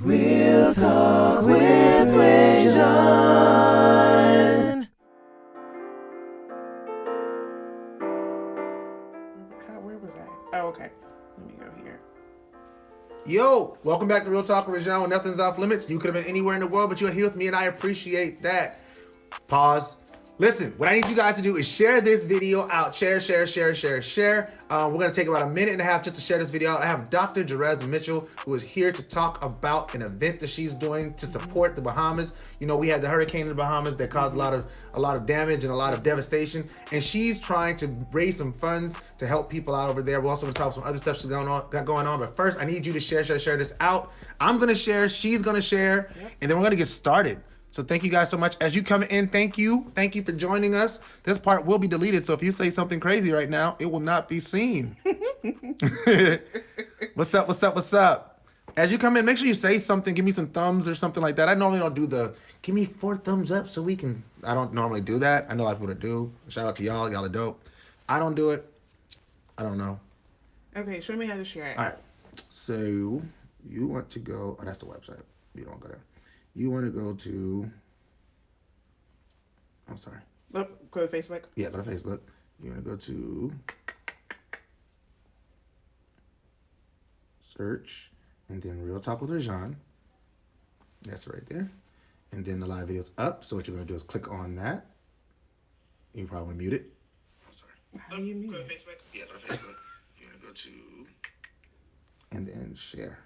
Real Talk with Rajon. Where was I? Oh, okay. Let me go here. Yo, welcome back to Real Talk with Rajon, when nothing's off limits. You could have been anywhere in the world, but you're here with me, and I appreciate that. Pause. Listen, what I need you guys to do is share this video out. Share. We're going to take about a minute and a half just to share this video out. I have Dr. JerezMitchell, who is here to talk about an event that she's doing to support the Bahamas. You know, we had the hurricane in the Bahamas that caused a lot of damage and a lot of devastation, and she's trying to raise some funds to help people out over there. We're also going to talk about some other stuff she's going on. But first, I need you to share this out. I'm going to share, she's going to share, and then we're going to get started. So thank you guys so much. As you come in, thank you for joining us. This part will be deleted, so if you say something crazy right now, it will not be seen. What's up? As you come in, make sure you say something. Give me some thumbs or something like that. I normally don't do the, give me 4 thumbs up so we can, I don't normally do that. I know a lot of people that do. Shout out to y'all. Y'all are dope. I don't do it. I don't know. Okay, show me how to share it. All right. So you want to go, oh, that's the website. You don't go there. You want to go to, I'm sorry. Oh, go to Facebook. Yeah, go to Facebook. You want to go to search, and then Real Talk with Rajon. That's right there. And then the live video's up. So what you're going to do is click on that. You probably want to mute it. I'm sorry. How do you mute Go to it? Facebook. Yeah, go to Facebook. You want to go to, and then share.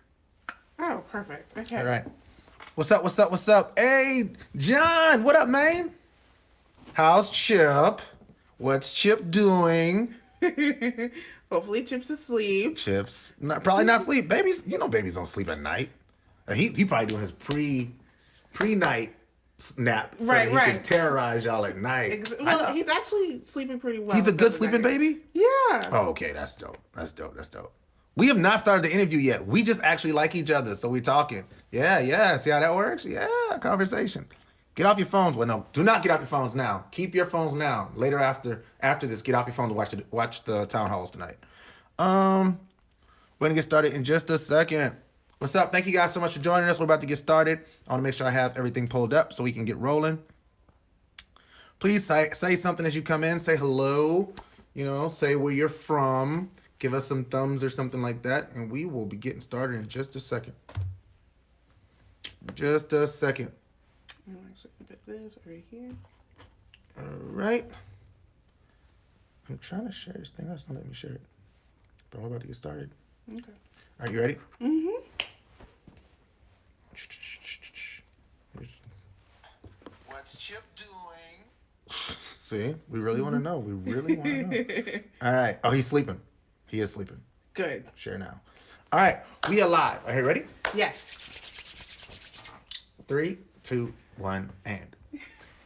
Oh, perfect. Okay. All right. What's up? Hey, John, what up, man? How's Chip? What's Chip doing? Hopefully Chip's asleep. Chip's probably not asleep. Babies, babies don't sleep at night. He probably doing his pre-night nap so Right. he can terrorize y'all at night. Well, he's actually sleeping pretty well. He's a good for the sleeping night. baby? Yeah. Oh, okay, that's dope. We have not started the interview yet. We just actually like each other, so we're talking. Yeah. See how that works? Yeah, conversation. Get off your phones. Well, no, do not get off your phones now. Keep your phones now. Later after this, get off your phones and watch the town halls tonight. We're gonna get started in just a second. What's up? Thank you guys so much for joining us. We're about to get started. I want to make sure I have everything pulled up so we can get rolling. Please say something as you come in. Say hello. Say where you're from. Give us some thumbs or something like that, and we will be getting started in just a second. I'm actually gonna put this right here. All right. I'm trying to share this thing. That's not letting me share it. But we're about to get started. Okay. Are you ready? Mm-hmm. What's Chip doing? See, we really want to know. All right. Oh, he's sleeping. He is sleeping. Good. Share now. All right. We are live. Are you ready? Yes. 3, 2, 1, and.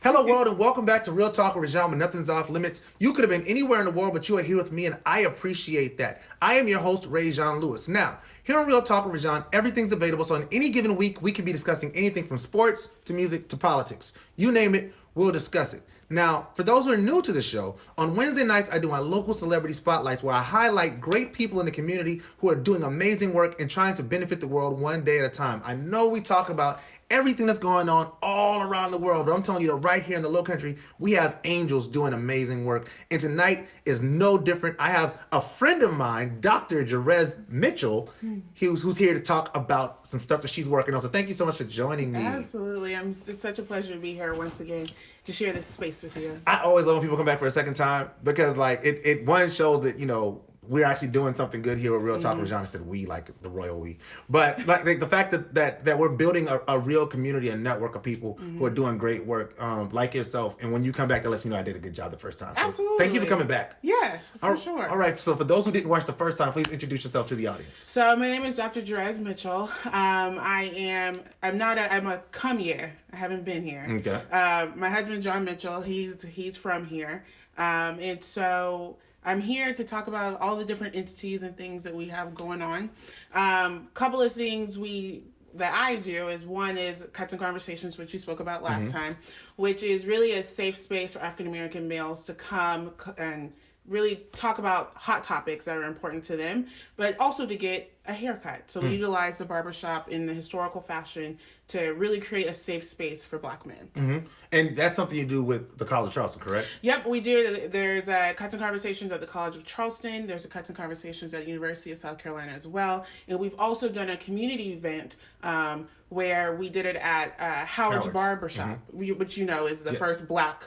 Hello, world, and welcome back to Real Talk with Rajon, when nothing's off limits. You could have been anywhere in the world, but you are here with me, and I appreciate that. I am your host, Rajon Lewis. Now, here on Real Talk with Rajon, everything's debatable, so in any given week, we could be discussing anything from sports to music to politics. You name it, we'll discuss it. Now, for those who are new to the show, on Wednesday nights, I do my local celebrity spotlights where I highlight great people in the community who are doing amazing work and trying to benefit the world one day at a time. I know we talk about everything that's going on all around the world, but I'm telling you that right here in the Low Country, we have angels doing amazing work. And tonight is no different. I have a friend of mine, Dr. JerezMitchell, who's here to talk about some stuff that she's working on. So thank you so much for joining me. Absolutely. It's such a pleasure to be here once again to share this space with you. I always love when people come back for a second time because it one shows that, we're actually doing something good here with Real Talk with Rajon. I said we, like the royal we. But like the fact that we're building a real community, a network of people who are doing great work, like yourself. And when you come back, that lets me know I did a good job the first time. So Absolutely. Thank you for coming back. Yes, for sure. All right. So for those who didn't watch the first time, please introduce yourself to the audience. So my name is Dr. JerezMitchell. I'm a come here. I haven't been here. Okay. My husband, John Mitchell, he's from here. And so I'm here to talk about all the different entities and things that we have going on. Couple of things that I do is, one is Cuts and Conversations, which we spoke about last time, which is really a safe space for African American males to come and really talk about hot topics that are important to them, but also to get a haircut. So we utilize the barbershop in the historical fashion to really create a safe space for Black men. And that's something you do with the College of Charleston, correct? Yep, we do. There's Cuts and Conversations at the College of Charleston. There's a Cuts and Conversations at the University of South Carolina as well. And we've also done a community event where we did it at Howard's Barbershop, which is the first Black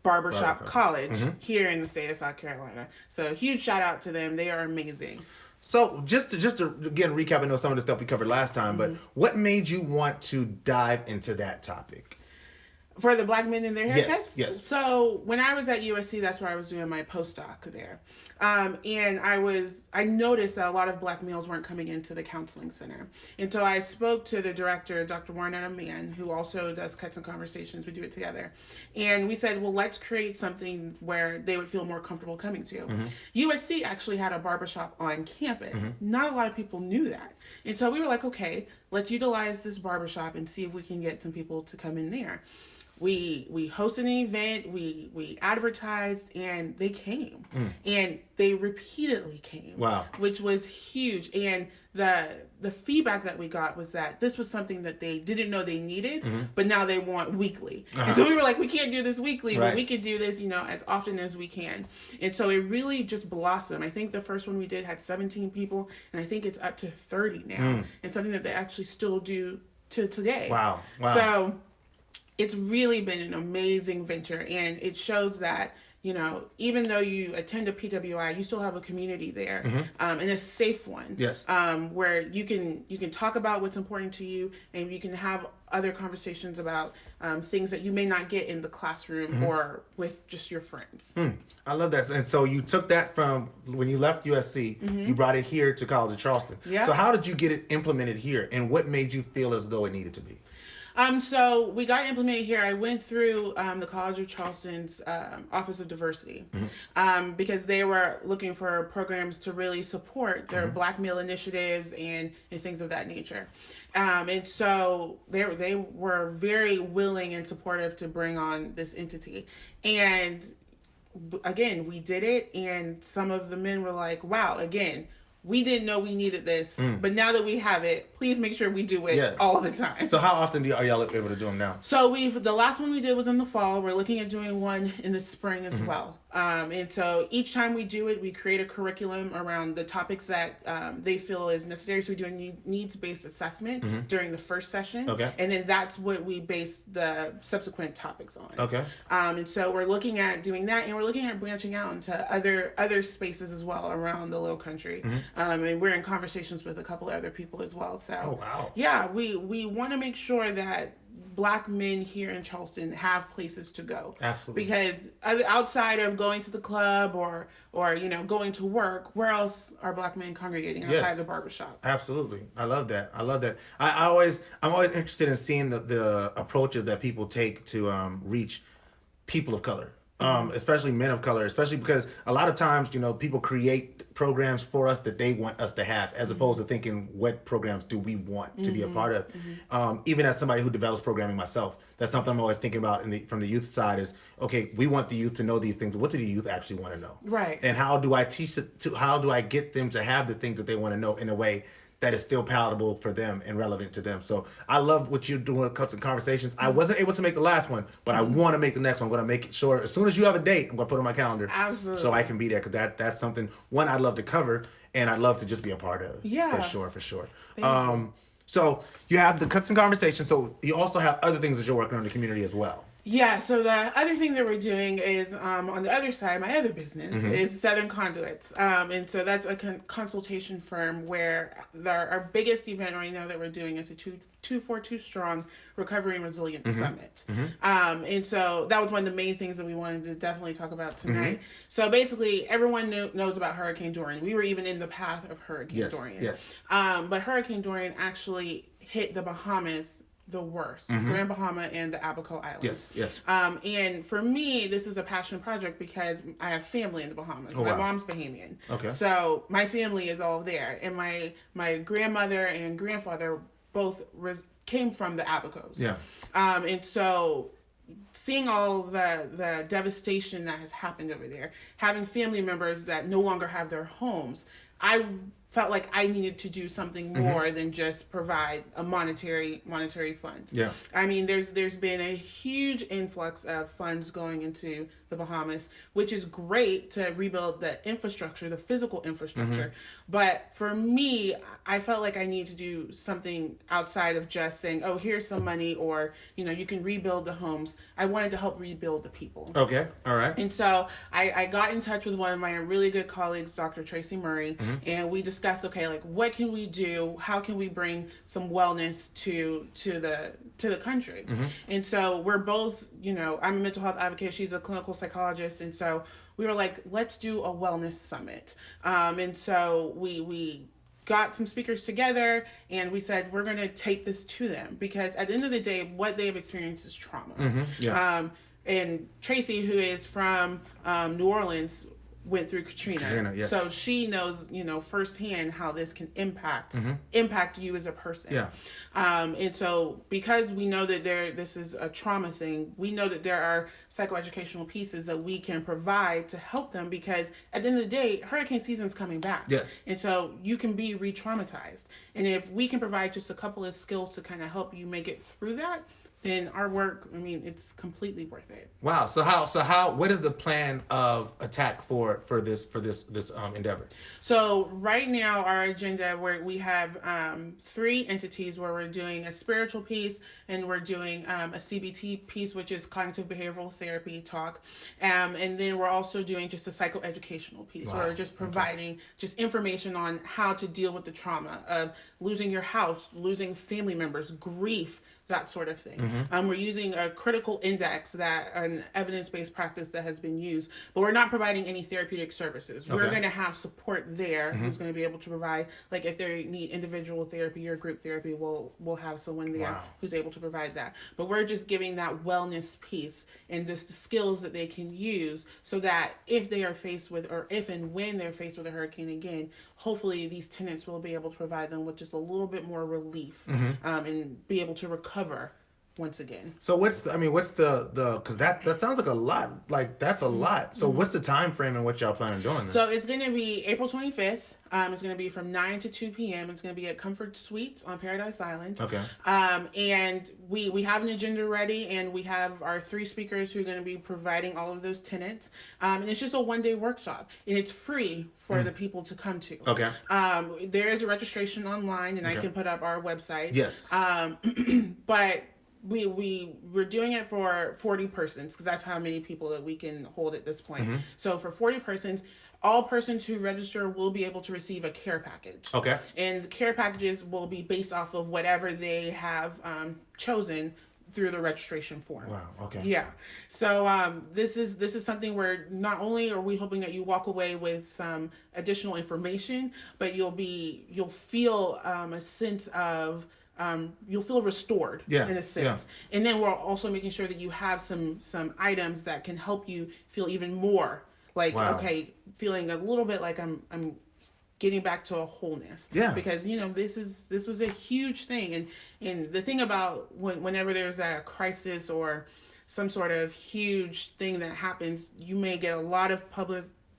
barbershop college here in the state of South Carolina. So huge shout out to them. They are amazing. So just to again recap, I know some of the stuff we covered last time, but what made you want to dive into that topic? For the Black men and their haircuts? Yes. So when I was at USC, that's where I was doing my postdoc there. And I noticed that a lot of Black males weren't coming into the counseling center. And so I spoke to the director, Dr. Warnetta Mann, who also does Cuts and Conversations. We do it together. And we said, well, let's create something where they would feel more comfortable coming to. USC actually had a barbershop on campus. Not a lot of people knew that. And so we were like, okay, let's utilize this barbershop and see if we can get some people to come in there. We hosted an event, we advertised, and they came. And they repeatedly came. Wow. Which was huge. And the feedback that we got was that this was something that they didn't know they needed, but now they want weekly. And so we were like, we can't do this weekly, but we could do this, as often as we can. And so it really just blossomed. I think the first one we did had 17 people, and I think it's up to 30 now. And something that they actually still do to today. Wow. So it's really been an amazing venture, and it shows that, even though you attend a PWI, you still have a community there, and a safe one. Yes. Where you can talk about what's important to you, and you can have other conversations about things that you may not get in the classroom or with just your friends. I love that. And so you took that from when you left USC, you brought it here to College of Charleston. Yeah. So how did you get it implemented here, and what made you feel as though it needed to be? So we got implemented here. I went through the College of Charleston's Office of Diversity because they were looking for programs to really support their Black male initiatives and things of that nature. And so they were very willing and supportive to bring on this entity. And again, we did it, and some of the men were like, wow, again, we didn't know we needed this, but now that we have it, please make sure we do it all the time. So how often are y'all able to do them now? So the last one we did was in the fall. We're looking at doing one in the spring as well. And so each time we do it, we create a curriculum around the topics that they feel is necessary. So we do a needs-based assessment during the first session. Okay. And then that's what we base the subsequent topics on. Okay. And so we're looking at doing that, and we're looking at branching out into other spaces as well around the Low Country. And we're in conversations with a couple of other people as well. So yeah, we want to make sure that Black men here in Charleston have places to go. Absolutely. Because outside of going to the club or going to work, where else are Black men congregating outside the barbershop? Absolutely. I love that. I'm always interested in seeing the approaches that people take to reach people of color. Especially men of color, especially because a lot of times, people create programs for us that they want us to have, as opposed to thinking, what programs do we want to be a part of? Even as somebody who develops programming myself, that's something I'm always thinking about from the youth side is, okay, we want the youth to know these things, but what do the youth actually want to know? Right. And how do I teach how do I get them to have the things that they want to know in a way that is still palatable for them and relevant to them? So I love what you're doing with Cuts and Conversations. I wasn't able to make the last one, but I want to make the next one. I'm going to make sure as soon as you have a date, I'm going to put it on my calendar. Absolutely. So I can be there, because that's something, one, I'd love to cover, and I'd love to just be a part of. Yeah. For sure. So you have the Cuts and Conversations. So you also have other things that you're working on in the community as well. Yeah, so the other thing that we're doing is on the other side, my other business is Southern Conduits. And so that's a consultation firm where our biggest event right now that we're doing is a 242 Strong Recovery and Resilience Summit. And so that was one of the main things that we wanted to definitely talk about tonight. So basically, everyone knows about Hurricane Dorian. We were even in the path of Hurricane Dorian. Yes. But Hurricane Dorian actually hit the Bahamas the worst, Grand Bahama and the Abaco Islands. Yes. And for me, this is a passion project because I have family in the Bahamas. My mom's Bahamian. Okay. So my family is all there. And my grandmother and grandfather both came from the Abacos. Yeah. And so seeing all the devastation that has happened over there, having family members that no longer have their homes, I felt like I needed to do something more than just provide a monetary funds. Yeah. I mean, there's been a huge influx of funds going into the Bahamas, which is great to rebuild the infrastructure, the physical infrastructure. But for me, I felt like I needed to do something outside of just saying, "Oh, here's some money," or you can rebuild the homes. I wanted to help rebuild the people. Okay. All right. And so I got in touch with one of my really good colleagues, Dr. Tracy Murray, and we discussed, okay, like what can we do? How can we bring some wellness to the country? And so we're both, I'm a mental health advocate. She's a clinical psychologist, and so we were like, let's do a wellness summit. And so we got some speakers together and we said we're going to take this to them, because at the end of the day what they've experienced is trauma. And Tracy, who is from New Orleans, went through Katrina, yes. So she knows firsthand how this can impact you as a person. And so because we know that this is a trauma thing, we know that there are psychoeducational pieces that we can provide to help them, because at the end of the day hurricane season is coming back. And so you can be re-traumatized, and if we can provide just a couple of skills to kind of help you make it through that, then our work, I mean, it's completely worth it. Wow. So what is the plan of attack for this endeavor? So right now our agenda, where we have 3 entities where we're doing a spiritual piece and we're doing a CBT piece, which is cognitive behavioral therapy talk. And then we're also doing just a psychoeducational piece where we're just providing just information on how to deal with the trauma of losing your house, losing family members, grief, that sort of thing. We're using a critical index, an evidence-based practice that has been used, but we're not providing any therapeutic services. We're going to have support there who's going to be able to provide, like if they need individual therapy or group therapy, we'll have someone there who's able to provide that. But we're just giving that wellness piece and just the skills that they can use, so that if they are faced with, or if and when they're faced with a hurricane again, hopefully these tenants will be able to provide them with just a little bit more relief, and be able to recover once again. So what's the because that sounds like a lot. Like that's a lot. So what's the time frame and what y'all plan on doing? So it's going to be April 25th. It's going to be from 9 to 2 p.m. It's going to be at Comfort Suites on Paradise Island. Okay. And we have an agenda ready, and we have our 3 speakers who are going to be providing all of those tenants. And it's just a one-day workshop, and it's free for the people to come to. Okay. There is a registration online, and I can put up our website. Yes. But we're doing it for 40 persons, because that's how many people that we can hold at this point. So for 40 persons, all persons who register will be able to receive a care package. Okay. And the care packages will be based off of whatever they have chosen through the registration form. Wow. Okay. Yeah. So this is something where not only are we hoping that you walk away with some additional information, but you'll feel a sense of you'll feel restored in a sense. And then we're also making sure that you have some items that can help you feel even more like, okay, feeling a little bit like I'm getting back to a wholeness. Yeah. Because, this was a huge thing. And the thing about whenever there's a crisis or some sort of huge thing that happens, you may get a lot of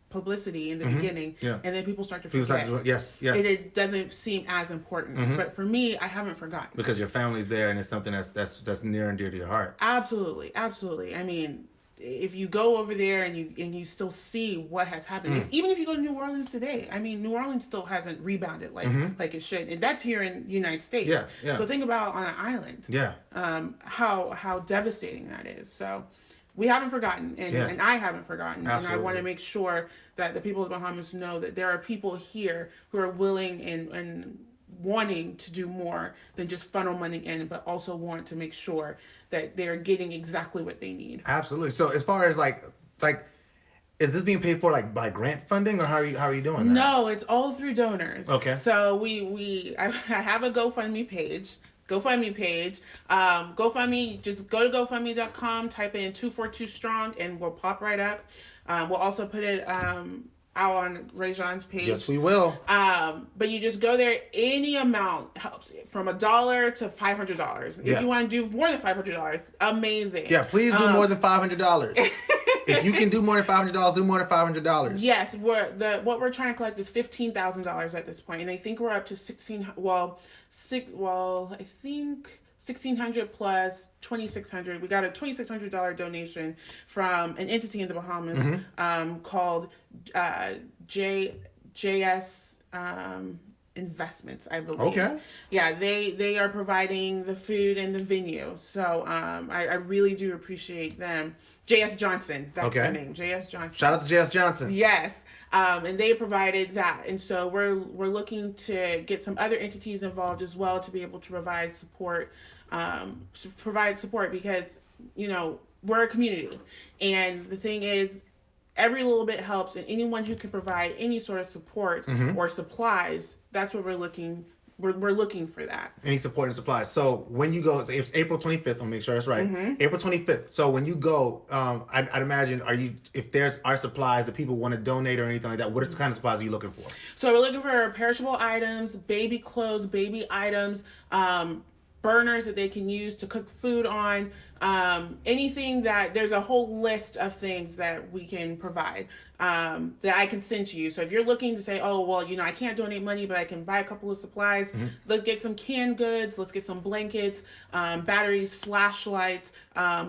publicity in the beginning, and then people start to forget. Yes. And it doesn't seem as important. But for me, I haven't forgotten. Because your family's there, and it's something that's near and dear to your heart. Absolutely. I mean, if you go over there and you still see what has happened, even if you go to New Orleans today, I mean, New Orleans still hasn't rebounded like it should, and that's here in the United States. Yeah. So think about on an island. Yeah. How devastating that is. So we haven't forgotten, and I haven't forgotten. Absolutely. And I want to make sure that the people of the Bahamas know that there are people here who are willing and wanting to do more than just funnel money in, but also want to make sure that they're getting exactly what they need. Absolutely. So as far as like is this being paid for by grant funding, or how are you doing that? No, it's all through donors. Okay. So I have a GoFundMe page. GoFundMe, just go to GoFundMe.com, type in 242 Strong, and we'll pop right up. We'll also put it out on Rajan's page. Yes, we will. But you just go there. Any amount helps, from $1 to $500. If you want to do more than $500, amazing. Yeah, please do more than $500. If you can do more than $500, do more than $500. Yes, what we're trying to collect is $15,000 at this point, and I think we're up to I think 1,600 plus 2,600. We got a $2,600 donation from an entity in the Bahamas called JS Investments, I believe. Okay. Yeah, they are providing the food and the venue. So I really do appreciate them. J.S. Johnson, that's their name. J.S. Johnson. Shout out to J.S. Johnson. Yes. And they provided that, and so we're looking to get some other entities involved as well to be able to provide support. Because we're a community, and the thing is, every little bit helps, and anyone who can provide any sort of support or supplies, that's what we're looking. We're looking for that. Any support and supplies. So when you go, it's April 25th. I'll make sure that's right. April 25th. So when you go, I'd imagine, if there's our supplies that people want to donate or anything like that, what kind of supplies are you looking for? So we're looking for perishable items, baby clothes, baby items, burners that they can use to cook food on, anything that, there's a whole list of things that we can provide that I can send to you. So if you're looking to say, oh, well, I can't donate money, but I can buy a couple of supplies, let's get some canned goods, let's get some blankets, batteries, flashlights,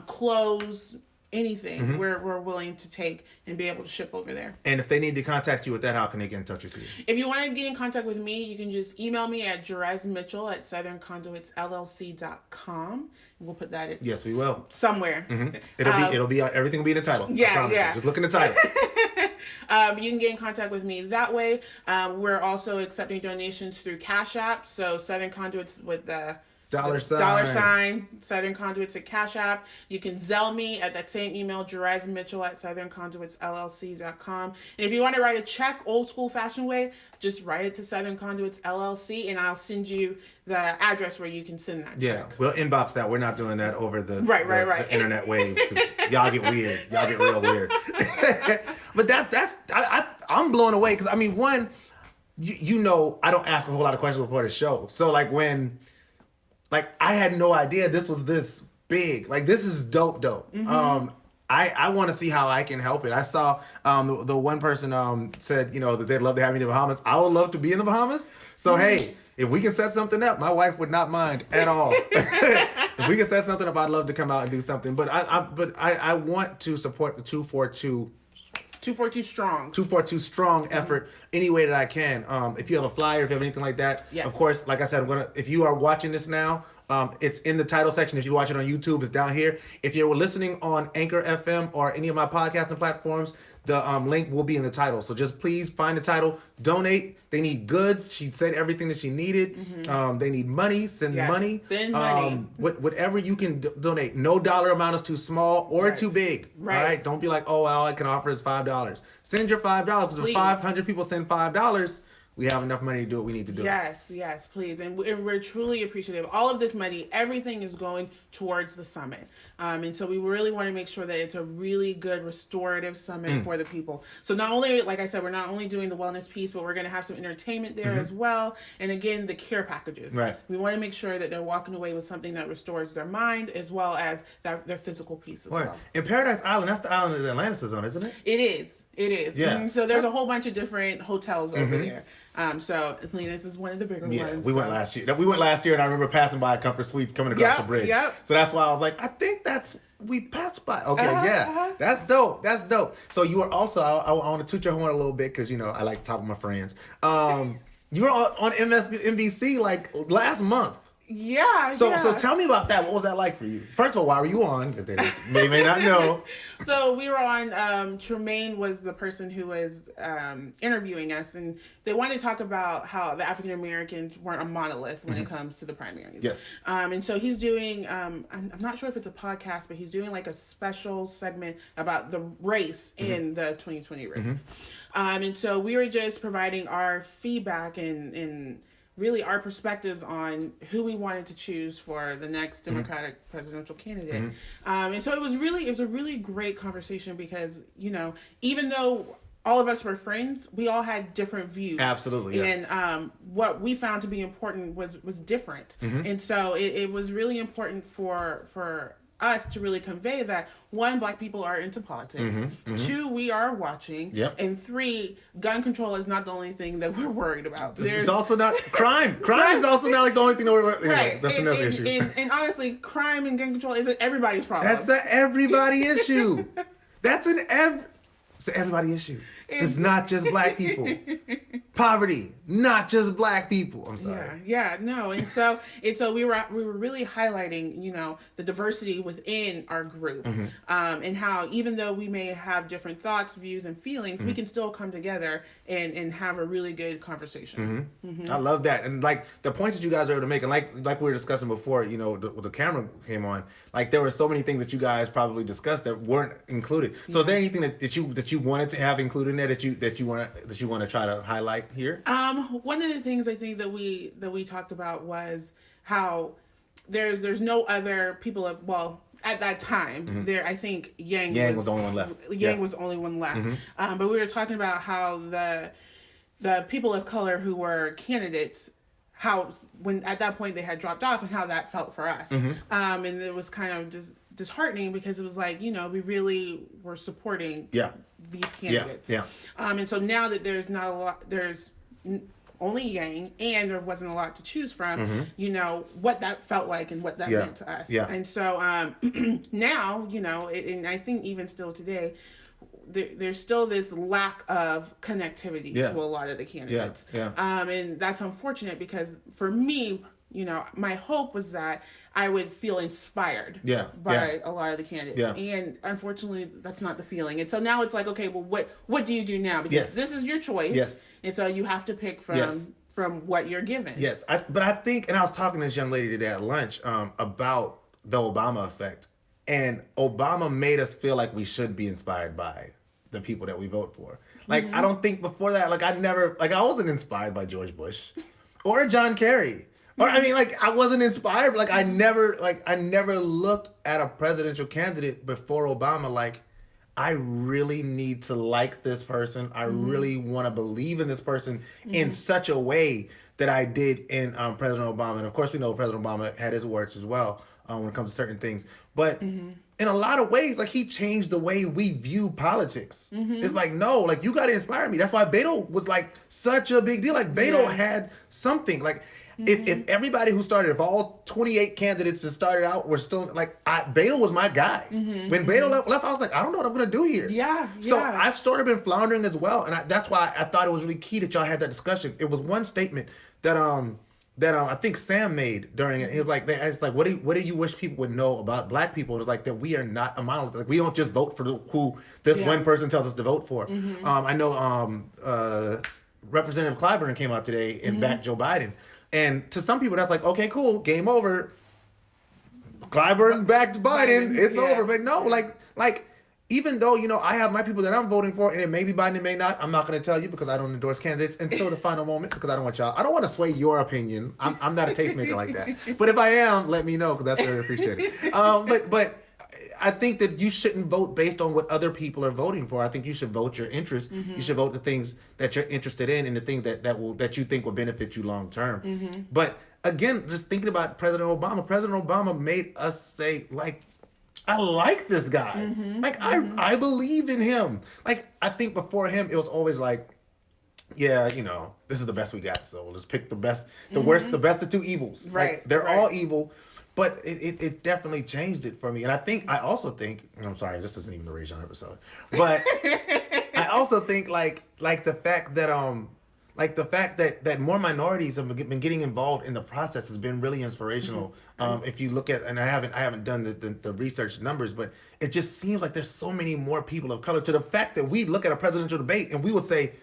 clothes, anything we're willing to take and be able to ship over there. And if they need to contact you with that, how can they get in touch with you? If you want to get in contact with me, you can just email me at JerezMitchell at outhernConduitsLLC.com. We'll put that in. Yes, we will. Somewhere. It'll be everything will be in the title. Yeah. Just look in the title. You can get in contact with me that way. We're also accepting donations through Cashapp. So Southern Conduits with the $, Southern Conduits at Cashapp. You can Zelle me at that same email, JerezMitchell at outhernConduitsLLC.com. And if you want to write a check old school fashion way, just write it to Southern Conduits LLC, and I'll send you the address where you can send that check. Yeah, we'll inbox that. We're not doing that over the the internet waves, because y'all get weird. Y'all get real weird. But I'm blown away, because one, I don't ask a whole lot of questions before the show. So I had no idea this was this big. This is dope. I want to see how I can help it. I saw the one person said, that they'd love to have me in the Bahamas. I would love to be in the Bahamas. So, hey, if we can set something up, my wife would not mind at all. If we can set something up, I'd love to come out and do something. But I want to support the 242 strong effort any way that I can. If you have a flyer, if you have anything like that, of course, like I said, if you are watching this now, it's in the title section. If you watch it on YouTube, it's down here. If you're listening on Anchor FM or any of my podcasting platforms, the link will be in the title. So just please find the title, donate. They need goods. She said everything that she needed. They need money. Send money. Send money. Whatever you can donate. No dollar amount is too small or too big. Right. All right. Don't be like, oh, all I can offer is $5. Send your $5. Because if 500 people send $5, we have enough money to do what we need to do. Yes, please. And we're truly appreciative. All of this money, everything is going towards the summit. And so we really want to make sure that it's a really good restorative summit for the people. So not only, like I said, we're not only doing the wellness piece, but we're going to have some entertainment there as well. And again, the care packages. Right. We want to make sure that they're walking away with something that restores their mind as well as their physical piece as well. And Paradise Island, that's the island that Atlantis is on, isn't it? It is. Yeah. So there's a whole bunch of different hotels over there. So Atlantis is one of the bigger ones. We went last year. We went last year, and I remember passing by Comfort Suites coming across the bridge. So that's why I was like, I think we passed by. Okay, that's dope. So you were also, I want to toot your horn a little bit, because I like to talk with my friends. You were on MSNBC last month. So tell me about that. What was that like for you? First of all, why were you on? They may not know. So we were on, Tremaine was the person who was interviewing us, and they wanted to talk about how the African Americans weren't a monolith when it comes to the primaries. Yes. And so he's doing, I'm not sure if it's a podcast, but he's doing a special segment about the race in the 2020 race. And so we were just providing our feedback and really our perspectives on who we wanted to choose for the next Democratic presidential candidate. And so it was a really great conversation, because, even though all of us were friends, we all had different views. Absolutely, yeah. And what we found to be important was different. And so it was really important for us to really convey that, one, Black people are into politics. Two, we are watching. Yep. And three, gun control is not the only thing that we're worried about. It's also not crime. Crime is also not like the only thing that we're worried about. Right. That's another issue. And honestly, crime and gun control isn't everybody's problem. That's an everybody issue. It's an everybody issue. It's not just Black people. Poverty, not just Black people. I'm sorry. Yeah, no. And so we were really highlighting, the diversity within our group, and how even though we may have different thoughts, views, and feelings, we can still come together and have a really good conversation. I love that. And like the points that you guys are able to make, and like we were discussing before, the camera came on, like there were so many things that you guys probably discussed that weren't included. So is there anything that you wanted to have included in there that you want to try to highlight here? One of the things I think that we talked about was how there's no other people at that time there. I think Yang was the only one left. Yang was the only one left. But we were talking about how the people of color who were candidates, how when at that point they had dropped off, and how that felt for us. And it was kind of just disheartening, because it was like, we really were supporting these candidates. And so now that there's not a lot, there's only Yang, and there wasn't a lot to choose from, what that felt like and what that meant to us. And so now, and I think even still today, there's still this lack of connectivity to a lot of the candidates. And that's unfortunate, because for me, my hope was that I would feel inspired by a lot of the candidates. And unfortunately, that's not the feeling. And so now it's like, okay, well, what do you do now? Because this is your choice. And so you have to pick from what you're given. But I think, and I was talking to this young lady today at lunch about the Obama effect. And Obama made us feel like we should be inspired by the people that we vote for. Like, I don't think before that, I wasn't inspired by George Bush or John Kerry. Or I wasn't inspired. I never looked at a presidential candidate before Obama like, I really need to like this person. I really want to believe in this person in such a way that I did in President Obama. And of course, we know President Obama had his warts as well when it comes to certain things. But in a lot of ways, he changed the way we view politics. It's like, no, you got to inspire me. That's why Beto was such a big deal. Beto had something. If everybody who started, if all 28 candidates that started out were still Beto was my guy. When Beto left, I was like, I don't know what I'm gonna do here. So I've sort of been floundering as well, and that's why I thought it was really key that y'all had that discussion. It was one statement that I think Sam made during it. He was like, it's like, what do you wish people would know about Black people? It was like that we are not a monolith. We don't just vote for who this one person tells us to vote for. I know Representative Clyburn came out today and backed Joe Biden. And to some people, that's like, okay, cool, game over. Clyburn backed Biden, it's over. But no, even though, I have my people that I'm voting for, and it may be Biden, it may not, I'm not going to tell you because I don't endorse candidates until the final moment, because I don't want to sway your opinion. I'm not a tastemaker like that. But if I am, let me know, because that's very appreciated. But I think that you shouldn't vote based on what other people are voting for. I think you should vote your interests. You should vote the things that you're interested in and the things that you think will benefit you long term. But again, just thinking about President Obama made us say, I like this guy. I believe in him. I think before him, it was always this is the best we got. So let's pick the best, the worst, the best of two evils. They're all evil. But it definitely changed it for me. And I also think, and I'm sorry, this isn't even the Rajon episode, but I also think the fact that more minorities have been getting involved in the process has been really inspirational. If you look at, and I haven't done the research numbers, but it just seems like there's so many more people of color, to the fact that we look at a presidential debate and we would say,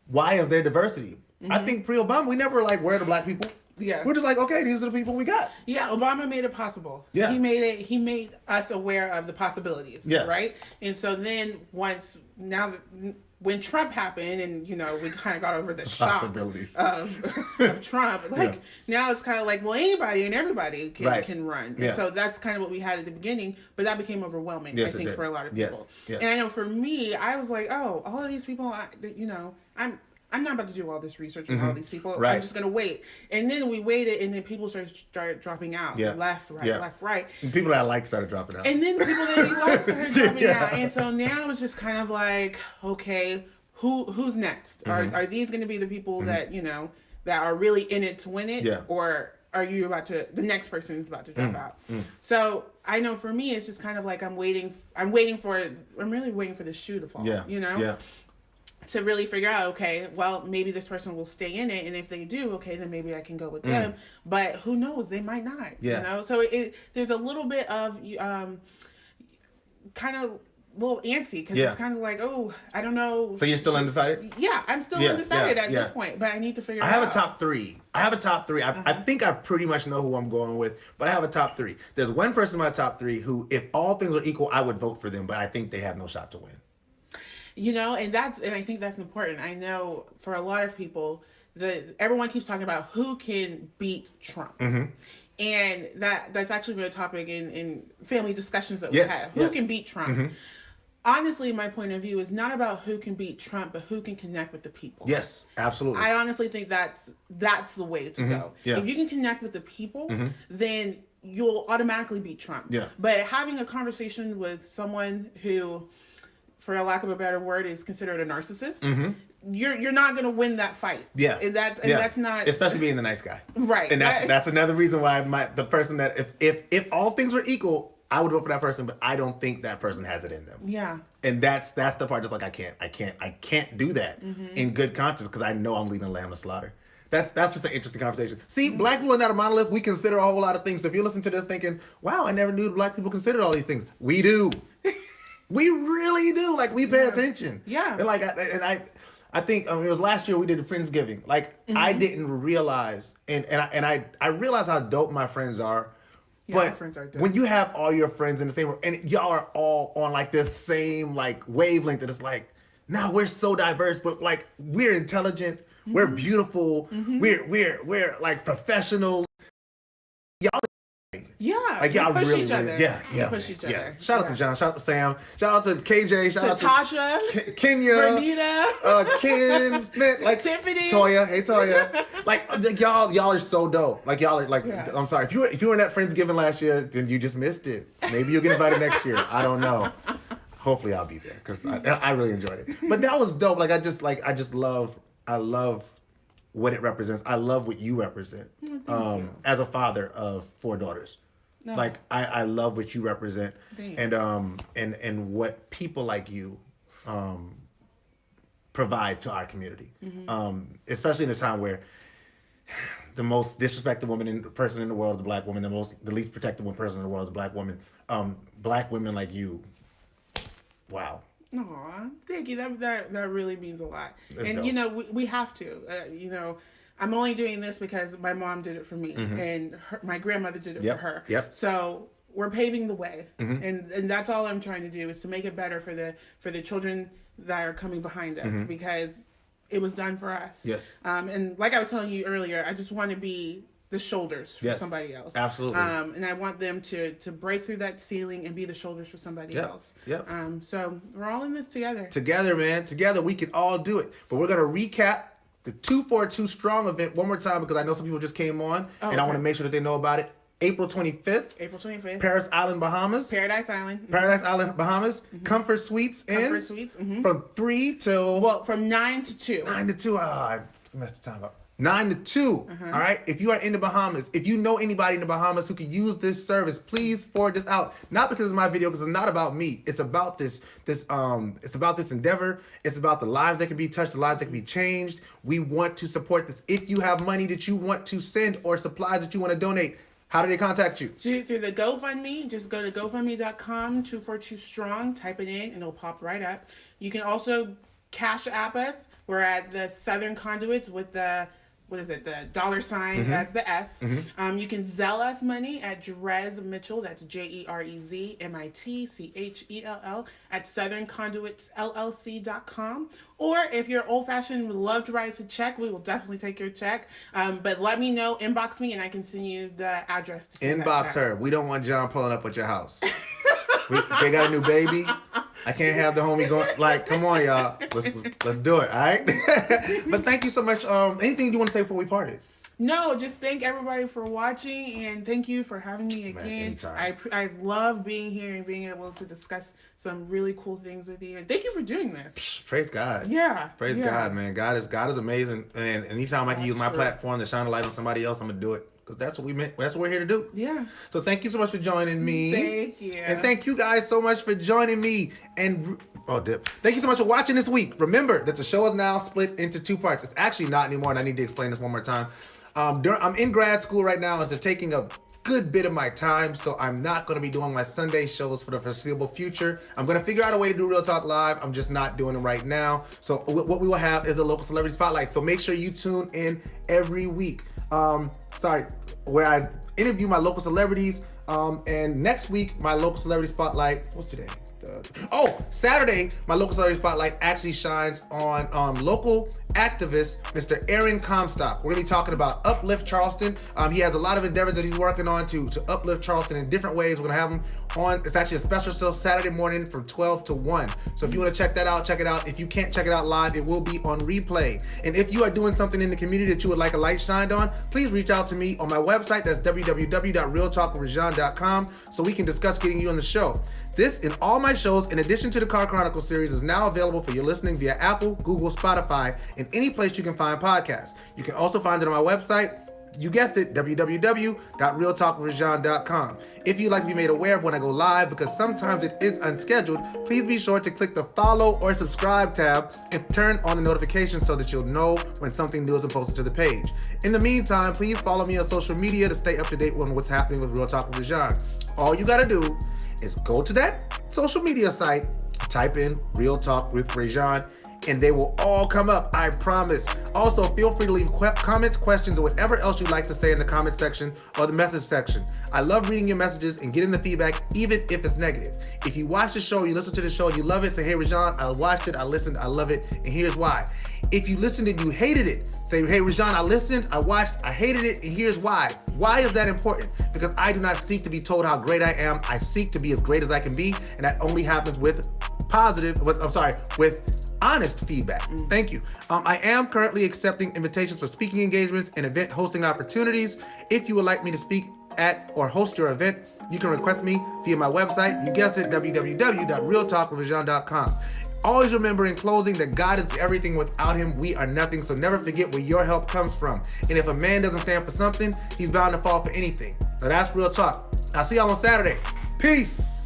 why is there diversity? I think pre-Obama, we never where are the Black people? We're just okay, these are the people we got. Obama made it possible. He made us aware of the possibilities. Right? And so then now that when Trump happened and, we kind of got over the shock Possibilities. of Trump, now it's kind of like, well, anybody and everybody can run. And so that's kind of what we had at the beginning, but that became overwhelming, I think, for a lot of people. Yes. And I know for me, I was like, oh, all of these people, I'm not about to do all this research with all these people. Right. I'm just going to wait. And then we waited, and then people started dropping out. Left, right. And people that I like started dropping out. And then the people that you like started dropping out. And so now it's just kind of like, okay, who's next? Are these going to be the people that, that are really in it to win it? Yeah. Or are you the next person is about to drop out? So I know for me, it's just kind of like I'm really waiting for the shoe to fall. Yeah. To really figure out, okay, well, maybe this person will stay in it, and if they do, okay, then maybe I can go with them. But who knows? They might not. So there's a little bit of kind of a little antsy because it's kind of like, oh, I don't know. So you're still undecided? Yeah, I'm still undecided at this point, but I need to figure it out. I have a top three. I think I pretty much know who I'm going with, but I have a top three. There's one person in my top three who, if all things are equal, I would vote for them, but I think they have no shot to win. And I think that's important. I know for a lot of people, everyone keeps talking about who can beat Trump. And that's actually been a topic in family discussions that we have. Who can beat Trump? Honestly, my point of view is not about who can beat Trump, but who can connect with the people. Yes, absolutely. I honestly think that's the way to go. If you can connect with the people, then you'll automatically beat Trump. But having a conversation with someone who, for a lack of a better word, is considered a narcissist, you're not going to win that fight. And that's not, especially being the nice guy. Right. And that's another reason why the person that if all things were equal, I would vote for that person, but I don't think that person has it in them. Yeah. And that's the part that's like I can't do that in good conscience because I know I'm leading a lamb to slaughter. That's just an interesting conversation. See, black people are not a monolith. We consider a whole lot of things. So if you listen to this thinking, wow, I never knew black people considered all these things. We do. We really do. Like, we pay attention. Yeah. And I think it was last year we did the Friendsgiving. Like, I didn't realize, and I realized how dope my friends are. Yeah, but my friends are dope. When you have all your friends in the same room, and y'all are all on like this same like wavelength, that it's like, now we're so diverse, but like we're intelligent, we're beautiful, we're like professionals. Y'all. Yeah, like y'all push really, each other. Push each other. Shout out to John, shout out to Sam, shout out to KJ, shout out to Tasha, Kenya, Bernita, Ken, man, like Tiffany, Toya, hey Toya, like y'all are so dope. Like y'all are like, I'm sorry if you were in that Friendsgiving last year, then you just missed it. Maybe you'll get invited next year. I don't know. Hopefully I'll be there because I really enjoyed it. But that was dope. Like I love what it represents. I love what you represent. As a father of 4 daughters. No. Like I love what you represent. Thanks. And what people like you provide to our community. Especially in a time where the most disrespected person in the world is a black woman, the least protected person in the world is a black woman. Black women like you, wow. Aw, thank you. That really means a lot. That's and dope. we have to. I'm only doing this because my mom did it for me, and my grandmother did it for her. So we're paving the way, and that's all I'm trying to do is to make it better for the children that are coming behind us because it was done for us. Yes. And like I was telling you earlier, I just want to be the shoulders for somebody else. Absolutely. And I want them to break through that ceiling and be the shoulders for somebody else. Yep. So we're all in this together. Together, man. Together, we can all do it. But we're going to recap the 242 Strong event one more time because I know some people just came on and I want to make sure that they know about it. April 25th. Paris Island, Bahamas. Paradise Island, Bahamas. Comfort Suites. From 3 till... Well, from 9 to 2. 9 to 2. I messed the time up. 9 to 2. All right. If you are in the Bahamas, if you know anybody in the Bahamas who could use this service, please forward this out. Not because it's my video, because it's not about me. It's about this it's about this endeavor. It's about the lives that can be touched, the lives that can be changed. We want to support this. If you have money that you want to send or supplies that you want to donate, how do they contact you? Through the GoFundMe. Just go to GoFundMe.com, 242Strong, type it in, and it'll pop right up. You can also Cashapp us. We're at the Southern Conduits with the what is it? The $ sign as the S. You can Zelle us money at JerezMitchell. That's JerezMitchell at southernconduitsllc.com. Or if you're old-fashioned and would love to write us a check, we will definitely take your check. But let me know, inbox me, and I can send you the address to send Inbox that her. We don't want John pulling up at your house. They got a new baby. I can't have the homie going. Like, come on, y'all. Let's do it. All right. But thank you so much. Anything you want to say before we parted? No, just thank everybody for watching, and thank you for having me again. Man, anytime. I love being here and being able to discuss some really cool things with you. And thank you for doing this. Praise God. Yeah. Praise God, man. God is amazing. And anytime I can use my platform to shine a light on somebody else, I'm gonna do it. Because that's what we meant. That's what we're here to do. Yeah. So thank you so much for joining me. Thank you. And thank you guys so much for joining me. And thank you so much for watching this week. Remember that the show is now split into 2 parts. It's actually not anymore, and I need to explain this one more time. I'm in grad school right now, and so taking a good bit of my time, so I'm not going to be doing my Sunday shows for the foreseeable future. I'm going to figure out a way to do Real Talk Live. I'm just not doing it right now. So what we will have is a local celebrity spotlight. So make sure you tune in every week. Where I interview my local celebrities. And next week, my local celebrity spotlight. What's today? Saturday, my local celebrity spotlight actually shines on local activist, Mr. Aaron Comstock. We're gonna be talking about Uplift Charleston. He has a lot of endeavors that he's working on to uplift Charleston in different ways. We're gonna have him on. It's actually a special show Saturday morning from 12 to 1. So if you want to check that out, check it out. If you can't check it out live, it will be on replay. And if you are doing something in the community that you would like a light shined on, please reach out to me on my website. That's www.realtalkwithrajon.com, so we can discuss getting you on the show. This and all my shows, in addition to the Car Chronicle series, is now available for your listening via Apple, Google, Spotify, and any place you can find podcasts. You can also find it on my website. You guessed it, www.realtalkwithrajon.com. If you'd like to be made aware of when I go live, because sometimes it is unscheduled, please be sure to click the follow or subscribe tab and turn on the notifications so that you'll know when something new has been posted to the page. In the meantime, please follow me on social media to stay up to date on what's happening with Real Talk with Rajon. All you gotta do is go to that social media site, type in Real Talk with Rajon, and they will all come up, I promise. Also, feel free to leave comments, questions, or whatever else you'd like to say in the comment section or the message section. I love reading your messages and getting the feedback, even if it's negative. If you watch the show, you listen to the show, you love it, say, hey, Rajon, I watched it, I listened, I love it, and here's why. If you listened and you hated it, say, hey, Rajon, I listened, I watched, I hated it, and here's why. Why is that important? Because I do not seek to be told how great I am. I seek to be as great as I can be, and that only happens with honest feedback. Thank you. I am currently accepting invitations for speaking engagements and event hosting opportunities. If you would like me to speak at or host your event, you can request me via my website. You guessed it, www.realtalkwithrajon.com. Always remember in closing that God is everything. Without him, we are nothing. So never forget where your help comes from. And if a man doesn't stand for something, he's bound to fall for anything. Now that's real talk. I'll see y'all on Saturday. Peace.